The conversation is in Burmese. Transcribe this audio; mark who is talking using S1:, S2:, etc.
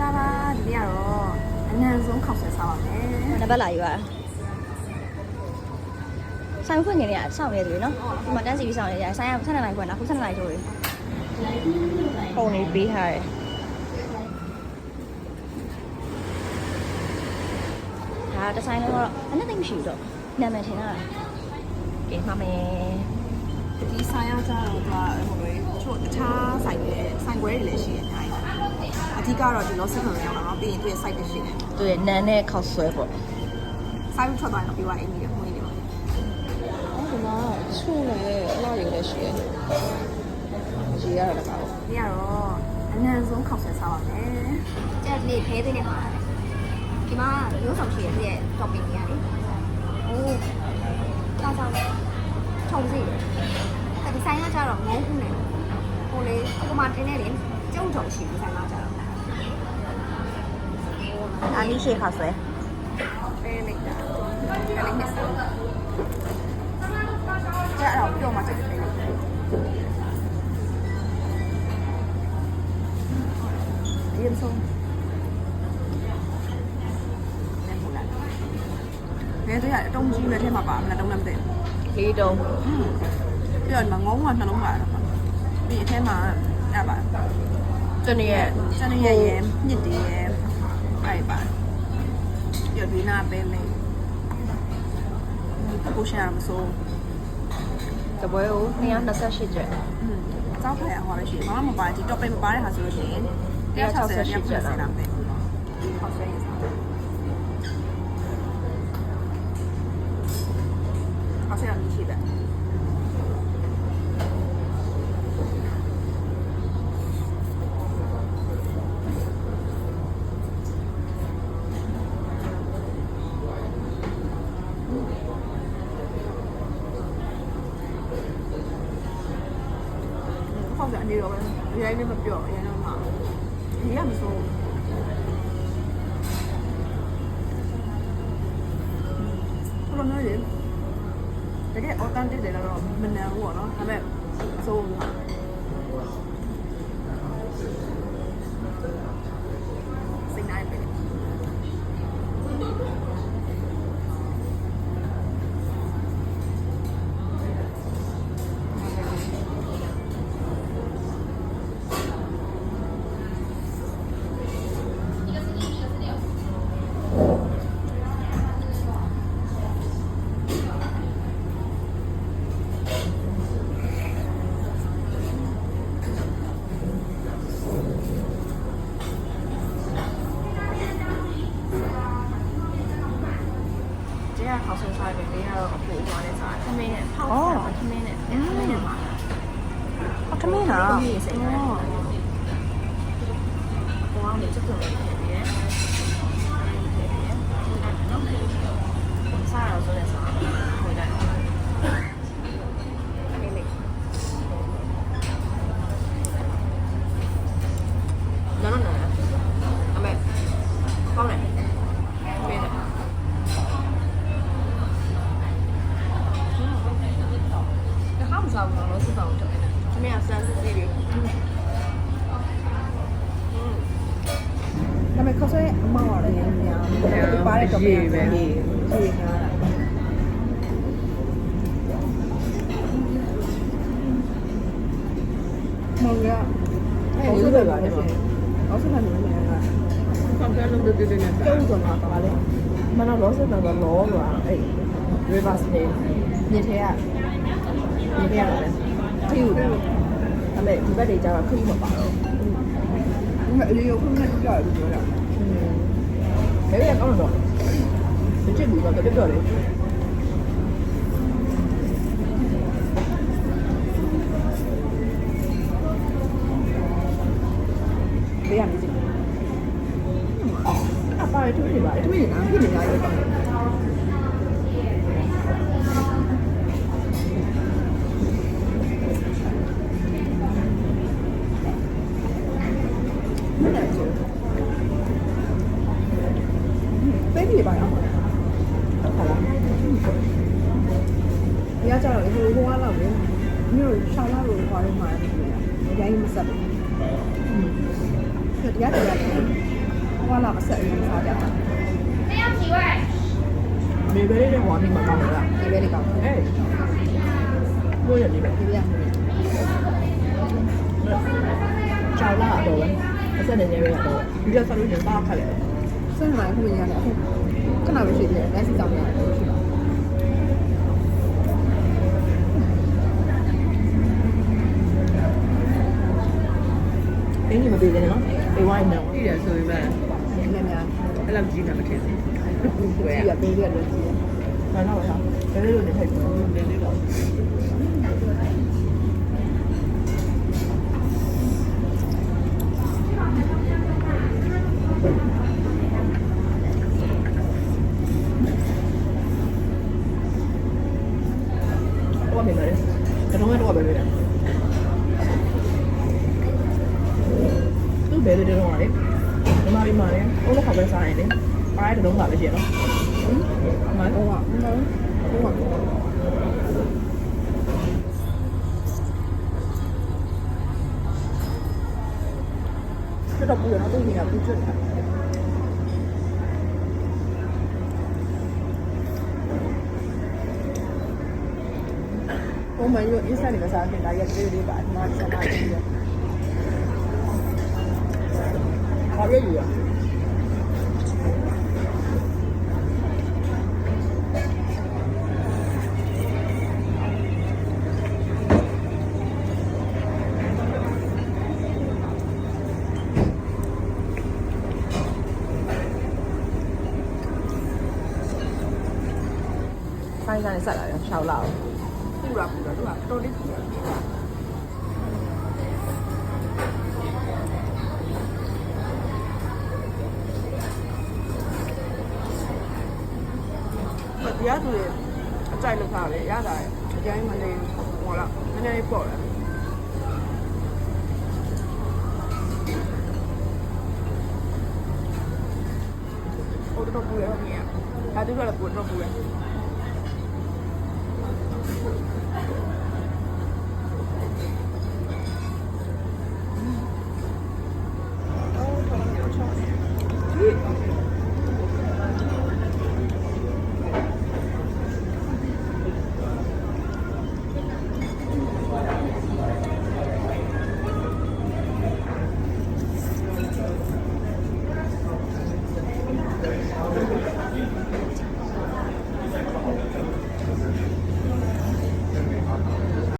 S1: င်္ဂလာပါဒီနေ့ကတော့အနံဆုံးခောက်ဆွဲစားပါမယ်
S2: နံပါတ်လာယူရဆိုင်ဖွင့်နေရစောင့်နေတယ်နော်ဒီမှာတန်းစီပြီးစောင့်နေတယ်ဆိုင်က12နိုင်ဖွင့်တာခု12နိုင်ထိုးတယ်ပုံနေပေးထားတယ်ဒါတစ်ဆိုင်လုံးတော့အနက်သိမရှိတော့နာမည်ထင်တာကဲမှာမယ်
S1: ဒီဆိုင်ရကြတော့ဟိုလိုချို့တခြားဆိုင်တွေဆိုင်ခွဲတွေလည်းရှိတယ်အများကြီးအဓိကတော့ဒီ loss ခံရအောင်တော့ပြီးရင်သူ့ရဲ့ site တွေရှိတယ်
S2: သူရဲ့နန်းနဲ့ခောက်ဆွဲပေါ့
S1: site ထွက်သွားရင်တော့ပြီးသွားအင်းကြီးရခွင့်နေပါ
S2: ဒီမှာချို့လည်းအလားယူလည်းရှိတယ်ရေရတာကော
S1: ဒီကတော့အနံဆုံးခောက်ဆွဲစားပါမယ်ကျက်လေးဖဲသေးနေမှာဒီမှာရိုးဆောင်ရှိရဲ့သူ့ရဲ့ topping တွေရတယ်အိုးတောက်ဆောင်ထုံစီဒီဆိုင်ကကြတော့ငုံခုနေဟိုလေဟိုမှာတင်းနေလေကျုံကြုံရှိဒီဆိုင်ကကြတော့
S2: အာနီရှေခောက်ဆွဲ
S1: ပေးလိုက်တာကလေးနဲ့ဆက်ကြအဲ့တော့ပြောမှချက်ပေးလိုက်ဒီရင်ဆုံးနေမလားနေတော့အတုံးကြီးပဲထဲမှာပါမလားတုံးလည်းမသိ
S2: လေးတုံး
S1: ပြီးတော့ငုံကနှလုံးပါတော့ပြီးအထဲမှာအဲ့ပါ
S2: ကျန်ရဲ့
S1: စနေရရဲ့မြစ်တည်းရဲ့အဲ့ပါပြီးတော့ဒီနာပဲမယ်ကိုရှာမစိုး
S2: တပွဲကို228ကျပ်
S1: စောက်ဖက်ရဟောလို့ရှိရင်ဘာမှမပါဒီ topic မပါတဲ့ဟာဆိုလို့ရှိရင်168ကျပ်လာမယ်ဟောဆွဲရစား好像你去的。放在那个，原来那么表，原来嘛，一样说。ဘယ်လိုလဲတကယ် authentic တွေတော့မနမ်းဘူးပေါ့နော်ဒါပေမဲ့အစိုးရစိတ်နိုင်ပဲ考生差别比较普通的啥，他们也泡菜，他们也嘛，
S2: ထမင်းလား
S1: 他们也是哦。我往你这个别，啥要做点啥，回来。哪能？阿妹，放嘞，别的。စားဘူးလို့စစ်တောင်းတယ်။ဒီနေ့ကစမ်းစစ်စီတွေ။ဒါပေမဲ့ခေါက်ဆွဲအမောက်ရတယ်များ။ဒီပါတဲ့တော့ပြန်ပဲ။ရေများတာ။မောင်ကအဲ့ဒီလိုပဲပါတယ်။အောက်ဆက်မှနေနေတာကခေါက်ဆွဲလုံးတွေတွေနဲ့ကျုံဆိုတာပါလေ။မနော်လောဆက်တော့လောဆိုတာအဲ့ reverse နဲ့ညထဲကဒီပြရတယ်ခရီးတယ်ဒါပေမဲ့ဒီဘက်တွေကျတော့ခရီးမပါတော့ဘူးဒီအလေးကိုခဏနဲ့ကြရတယ်ပြောတာဘယ်ရကောင်းတော့ဒီချစ်ဘူးတော့တော်တော်လေးဘေးရနေစီအပါရတူနေပါတူနေနာဖြစ်နေရတယ်ပေးပါရအောင်ဟုတ်လား။ရကြတော့ဟိုကတော့လေမြို့ရှောင်းလာလို့ခေါ်ရမှာလေ။အရင်မဆက်ဘူး။ဒီတရားတရား花那个色有啥的？
S3: 没别的话你蛮高的啦，
S1: 那边的高，
S3: 哎，我也没别，
S1: 对不对？
S3: 找啦多了，我现在那边也多了，你这啥都已经打开了，
S1: 生来会不一样的，跟那边学的，但是长得去了。
S3: 哎，你们别的呢？别玩呢，
S4: 一点所以呗，
S1: 你看没有？
S4: အဲ့လောက်ကြီးတာမထင်ဘူး။ကိုယ်
S1: 几
S4: က
S1: 个多点人机，
S3: 反正我想，别的有点太多，
S4: နည်းနည်းတော့
S3: 我明白的，这种我别别的，都别的这种啊的，你妈咪妈的，我都好别啥的，把这种拿回去了，妈的。
S1: 多啊，应该多啊。
S3: 这个不原来东西也不准的。
S1: 我们有一三年的产品，大概只有100，拿一下拿一下。
S3: 好粤语啊！
S1: 看一下你再来点烧腊，不然对吧？都得煮。
S3: ဒီကဆိုရင်အကြိုက်လောက်ထားလေရတာအကြိုက်မနေဟောလားနည်းနည်းပေါ့လားဟိုတော့ပူရဟုတ်ကဲ့ဒါတူတော့ပူတော့ပူရ